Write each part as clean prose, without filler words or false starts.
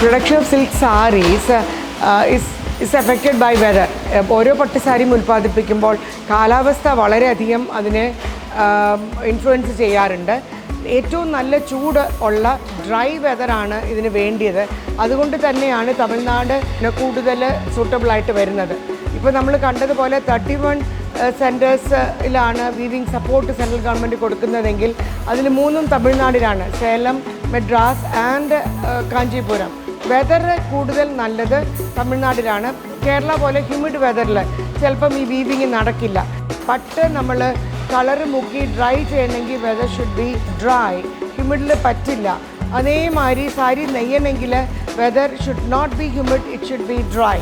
production of silk sarees is affected by weather. ഓരോ പട്ട് സാരിയും ഉൽപ്പാദിപ്പിക്കുമ്പോൾ കാലാവസ്ഥ വളരെയധികം അതിനെ ഇൻഫ്ലുവൻസ് ചെയ്യാറുണ്ട്. ഏറ്റവും നല്ല ചൂട് ഉള്ള ഡ്രൈ വെതറാണ് ഇതിന് വേണ്ടിയത്. അതുകൊണ്ട് തന്നെയാണ് തമിഴ്നാട് കൂടുതൽ സൂട്ടബിളായിട്ട് വരുന്നത്. ഇപ്പോൾ നമ്മൾ കണ്ടതുപോലെ 31 സെൻറ്റേഴ്സിലാണ് വീവിങ് സപ്പോർട്ട് സെൻട്രൽ ഗവൺമെൻറ് കൊടുക്കുന്നതെങ്കിൽ അതിൽ 3 തമിഴ്നാടിലാണ്, സേലം, മദ്രാസ് ആൻഡ് കാഞ്ചീപുരം. വെതർ കൂടുതൽ നല്ലത് തമിഴ്നാട്ടിലാണ്. കേരള പോലെ ഹ്യൂമിഡ് വെതറിൽ ചിലപ്പം ഈ വീവിങ് നടക്കില്ല. പട്ട് നമ്മൾ കളറ് മുക്കി ഡ്രൈ ചെയ്യണമെങ്കിൽ വെതർ ഷുഡ് ബി ഡ്രൈ, ഹ്യൂമിഡിൽ പറ്റില്ല. അതേമാതിരി സാരി നെയ്യണമെങ്കിൽ weather should not be humid, it should be dry.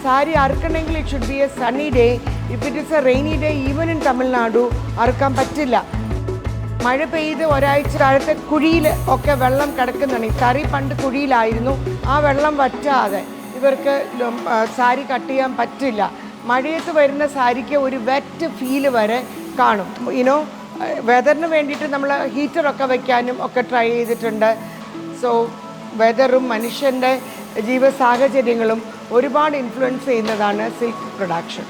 Sari അറുക്കണമെങ്കിൽ it should be a sunny day. If it is a rainy day even in Tamil Nadu അറുക്കാൻ പറ്റില്ല. മഴ പെയ്ത് ഒരാഴ്ച താഴത്തെ കുഴിയിൽ ഒക്കെ വെള്ളം കിടക്കുന്നുണ്ട്. സാരി പണ്ട് കുഴിയിലായിരുന്നു, ആ വെള്ളം വറ്റാതെ ഇവർക്ക് സാരി കട്ട് ചെയ്യാൻ പറ്റില്ല. മഴയത്ത് വരുന്ന സാരിക്ക് ഒരു വെറ്റ് ഫീല് വരെ കാണും. യുനോ വെതറിന് വേണ്ടിയിട്ട് നമ്മൾ ഹീറ്ററൊക്കെ വയ്ക്കാനും ഒക്കെ ട്രൈ ചെയ്തിട്ടുണ്ട്. സോ വെതറും മനുഷ്യൻ്റെ ജീവ സാഹചര്യങ്ങളും ഒരുപാട് ഇൻഫ്ലുവൻസ് ചെയ്യുന്നതാണ് സിൽക്ക് പ്രൊഡക്ഷൻ.